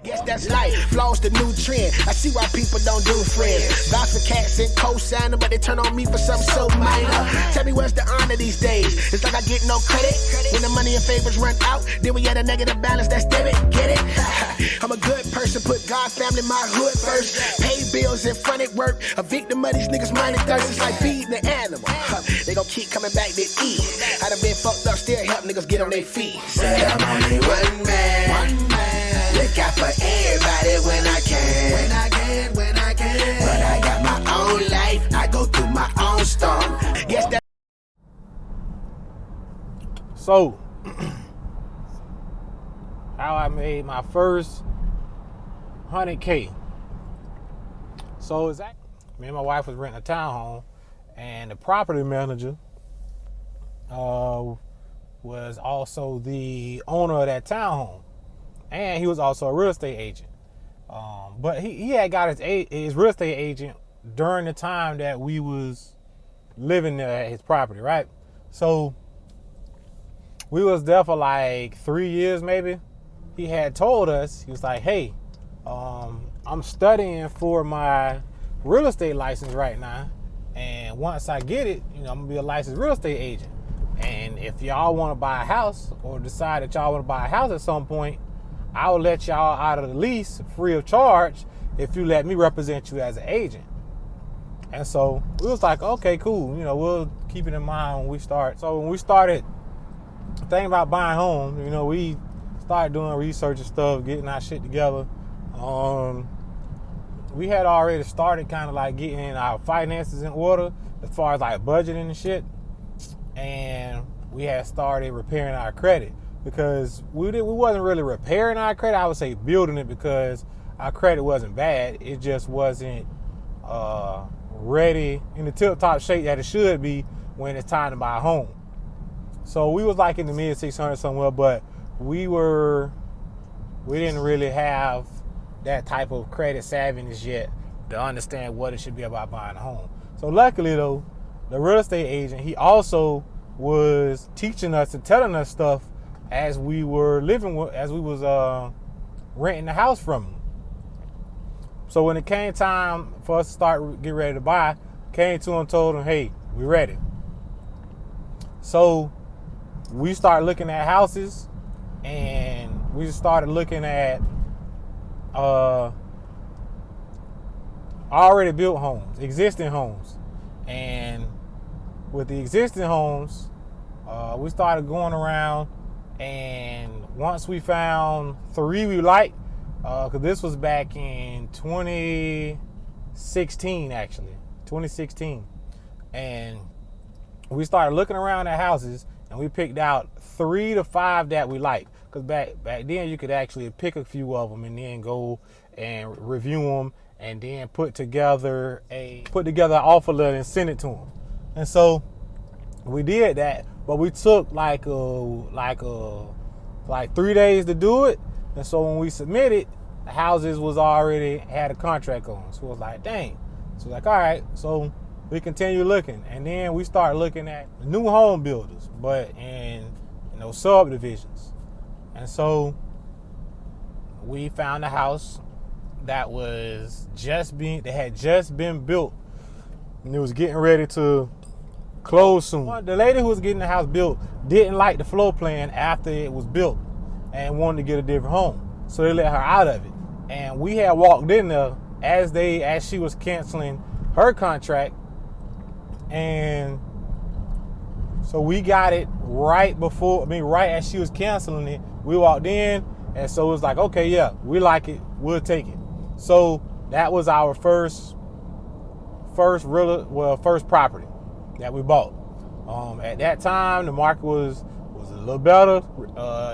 Guess that's life, flaws the new trend. I see why people don't do friends. Vouch for cats and co-sign them, but they turn on me for something so minor. Tell me where's the honor these days? It's like I get no credit. When the money and favors run out, then we at a negative balance, that's debit, get it? I'm a good person, put God, family, my hood first. Pay bills and front it work. A victim of these niggas' money thirst. It's like feeding the animal. They gon' keep coming back to eat. I done been fucked up, still help niggas get on their feet. Say I'm only one man. Look out for everybody when I can. But I got my own life, I go through my own storm. Guess that. So, how I made my first 100K. So me and my wife was renting a townhome, and the property manager was also the owner of that townhome. And he was also a real estate agent. But he had got his real estate agent during the time that we was living there at his property, right? So we was there for like 3 years maybe. He had told us, he was like, hey, I'm studying for my real estate license right now. And once I get it, I'm gonna be a licensed real estate agent. And if y'all wanna buy a house or decide that y'all wanna buy a house at some point, I will let y'all out of the lease free of charge if you let me represent you as an agent. And so we was like, okay, cool. We'll keep it in mind when we start. So when we started thinking about buying home, we started doing research and stuff, getting our shit together. We had already started kind of like getting our finances in order as far as like budgeting and shit. And we had started repairing our credit. Because we wasn't really repairing our credit. I would say building it, because our credit wasn't bad. It just wasn't ready in the tip-top shape that it should be when it's time to buy a home. So we was like in the mid 600 somewhere, but we didn't really have that type of credit savviness yet to understand what it should be about buying a home. So luckily though, the real estate agent, he also was teaching us and telling us stuff as we were renting the house from him. So when it came time for us to start getting ready to buy, came to him and told him, hey, we ready. So we started looking at houses, and we started looking at already built homes, existing homes. And with the existing homes, we started going around. And once we found 3 we liked, because this was back in 2016, actually, 2016. And we started looking around at houses, and we picked out 3 to 5 that we liked. Because back then you could actually pick a few of them and then go and review them, and then put together an offer letter and send it to them. And so we did that. But we took like 3 days to do it. And so when we submitted, the houses was already had a contract on. So it was like, dang. So like, all right. So we continue looking. And then we start looking at new home builders, but in subdivisions. And so we found a house that had just been built, and it was getting ready to close soon. The lady who was getting the house built didn't like the floor plan after it was built and wanted to get a different home. So they let her out of it. And we had walked in there as she was canceling her contract. And so we got it right as she was canceling it. We walked in, and so it was like, okay, yeah, we like it, we'll take it. So that was our first property that we bought. At that time, the market was a little better.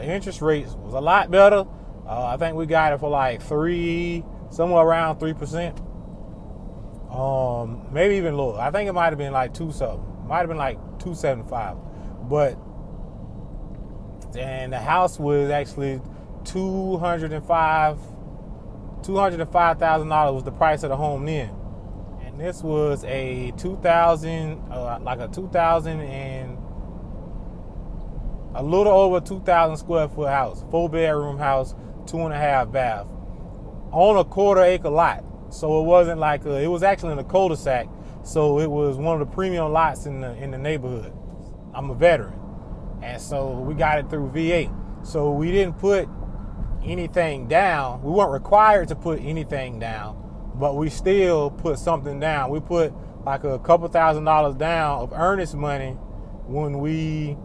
Interest rates was a lot better. I think we got it for like somewhere around 3%. Maybe even lower. I think it might have been like 2-something. Might have been like 275. But and the house was actually $205,000 was the price of the home then. And this was a 2000 and a little over 2,000 square foot house, 4-bedroom house, 2.5 bath. on a 1/4 acre lot. So it wasn't like it was actually in a cul-de-sac. So it was one of the premium lots in the neighborhood. I'm a veteran, and so we got it through VA. So we didn't put anything down. We weren't required to put anything down, but we still put something down. We put like a couple $1,000s down of earnest money when we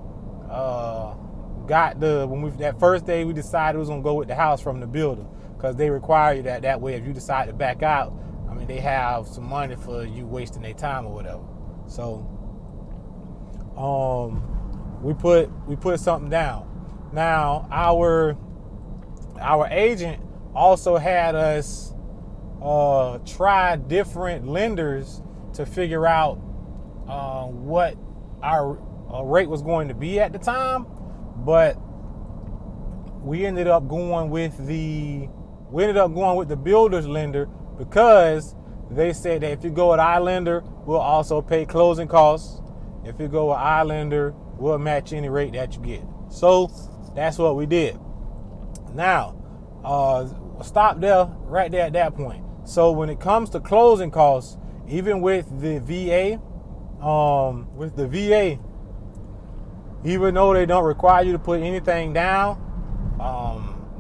that first day we decided we was gonna go with the house from the builder, because they require you that way. If you decide to back out, I mean, they have some money for you wasting their time or whatever. So we put something down. Now our agent also had us try different lenders to figure out what our rate was going to be at the time, but we ended up going with the builder's lender, because they said that if you go with our lender, we'll also pay closing costs. If you go with our lender, we'll match any rate that you get. So that's what we did. Now, stop there, right there at that point. So when it comes to closing costs, even with the VA, even though they don't require you to put anything down,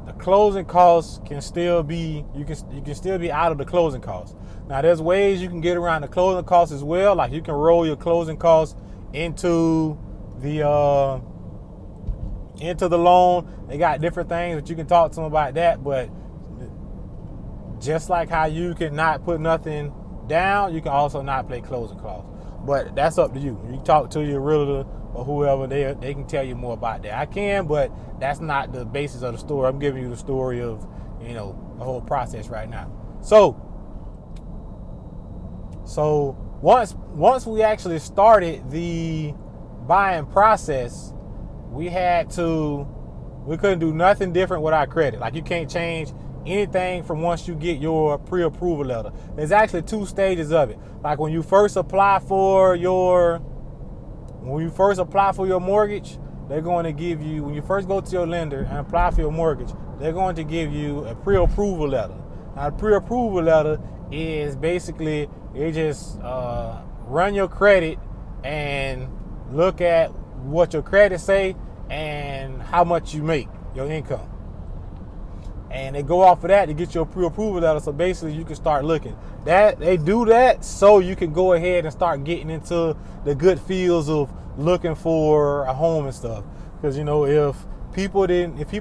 the closing costs can still be, you can still be out of the closing costs. Now, there's ways you can get around the closing costs as well. Like, you can roll your closing costs into the loan. They got different things, but you can talk to them about that. But just like how you can not put nothing down, you can also not pay closing costs. But that's up to you. You talk to your realtor or whoever, they can tell you more about that. I can, but that's not the basis of the story. I'm giving you the story of, the whole process right now. So once we actually started the buying process, we couldn't do nothing different with our credit. Like, you can't change anything from once you get your pre-approval letter. There's actually 2 stages of it. Like, when you first apply for your mortgage, they're going to give you, when you first go to your lender and apply for your mortgage, they're going to give you a pre-approval letter. Now, the pre-approval letter is basically, they just run your credit and look at what your credit say and how much you make, your income. And they go off of that to get your pre-approval letter. So basically, you can start looking. That they do that so you can go ahead and start getting into the good feels of looking for a home and stuff. Because if people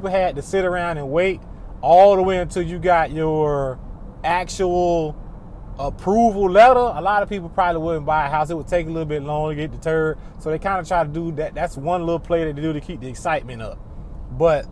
had to sit around and wait all the way until you got your actual approval letter, a lot of people probably wouldn't buy a house. It would take a little bit longer to get deterred. So they kind of try to do that. That's one little play that they do to keep the excitement up. But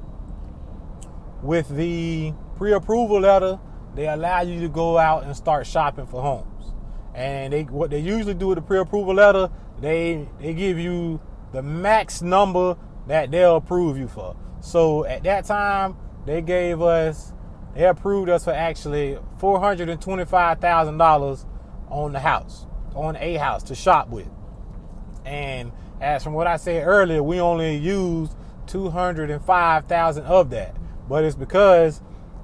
with the pre-approval letter, they allow you to go out and start shopping for homes. And what they usually do with the pre-approval letter, they give you the max number that they'll approve you for. So at that time, they approved us for actually $425,000 on a house to shop with. And as from what I said earlier, we only used $205,000 of that. But it's because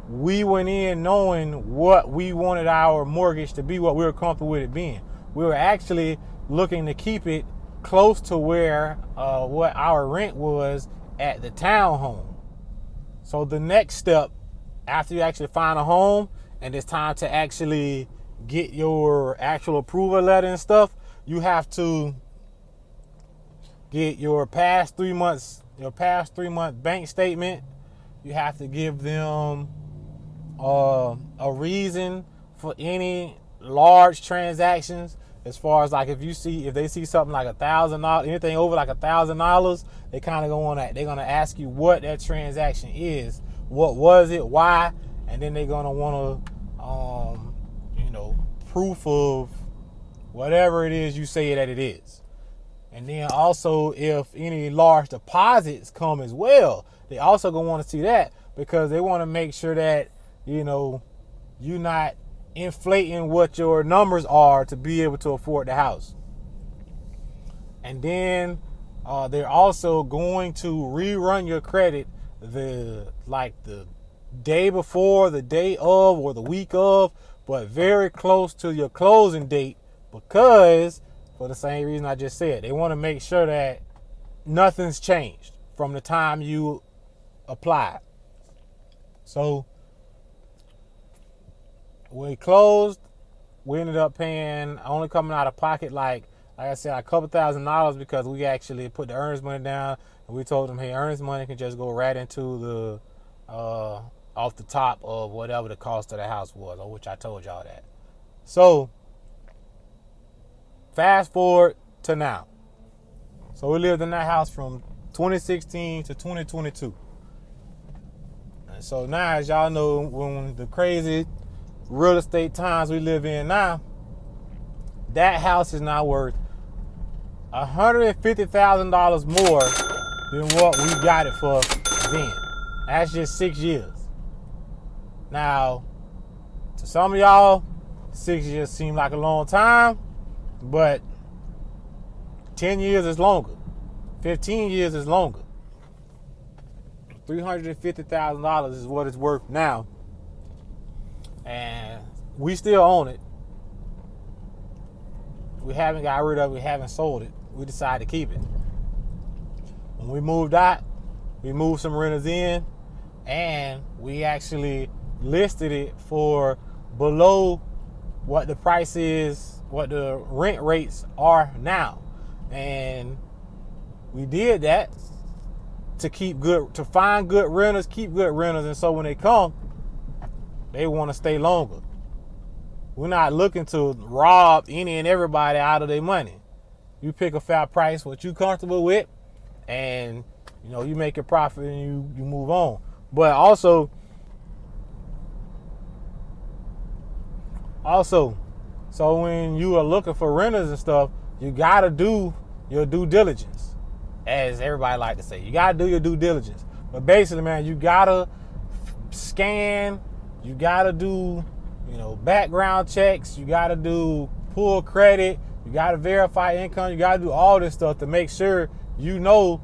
we went in knowing what we wanted our mortgage to be, what we were comfortable with it being. We were actually looking to keep it close to where what our rent was at the townhome. So the next step, after you actually find a home and it's time to actually get your actual approval letter and stuff, you have to get your past 3 month bank statement. You have to give them a reason for any large transactions. As far as like if they see something like $1,000, anything over like $1,000, they kind of go on that. They're gonna ask you what that transaction is, what was it, why, and then they're gonna want to, proof of whatever it is you say that it is. And then also, if any large deposits come as well, they also gonna want to see that, because they want to make sure that you're not inflating what your numbers are to be able to afford the house. And then they're also going to rerun your credit the day before, the day of, or the week of, but very close to your closing date, because for the same reason I just said, they want to make sure that nothing's changed from the time you applied. So we closed. We ended up paying, only coming out of pocket like I said, a couple $1,000, because we actually put the earnest money down and we told them, hey, earnest money can just go right into the off the top of whatever the cost of the house was, or which I told y'all that. So fast forward to now. So we lived in that house from 2016 to 2022. And so now, as y'all know, when the crazy real estate times we live in now, that house is now worth $150,000 more than what we got it for then. That's just 6 years. Now, to some of y'all, 6 years seem like a long time, but 10 years is longer. 15 years is longer. $350,000 is what it's worth now. And we still own it. We haven't got rid of it. We haven't sold it. We decided to keep it. When we moved out, we moved some renters in, and we actually listed it for below what the price is, what the rent rates are now. And we did that to find good renters, keep good renters, and so when they come, they want to stay longer. We're not looking to rob any and everybody out of their money. You pick a fair price, what you comfortable with, and you make a profit and you move on. But also, so when you are looking for renters and stuff, you gotta do your due diligence, as everybody like to say. You gotta do your due diligence. But basically, man, you gotta scan, you gotta do background checks, you gotta do pull credit, you gotta verify income, you gotta do all this stuff to make sure you know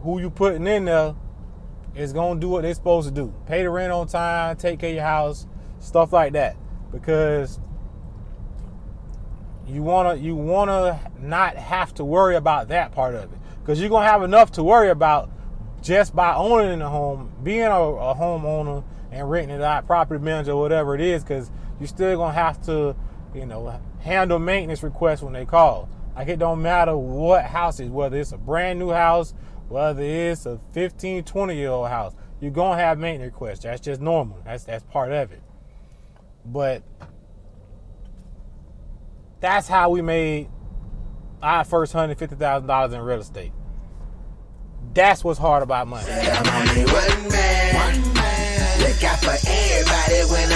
who you putting in there is gonna do what they're supposed to do. Pay the rent on time, take care of your house, stuff like that. Because you wanna not have to worry about that part of it. Because you're gonna have enough to worry about just by owning a home, being a homeowner and renting it out, property manager, whatever it is, because you're still gonna have to, handle maintenance requests when they call. Like, it don't matter what house it is, whether it's a brand new house, whether it's a 15, 20-year-old house, you're gonna have maintenance requests. That's just normal. That's part of it. But that's how we made our first $150,000 in real estate. That's what's hard about money. I'm only one man. Look out for everybody when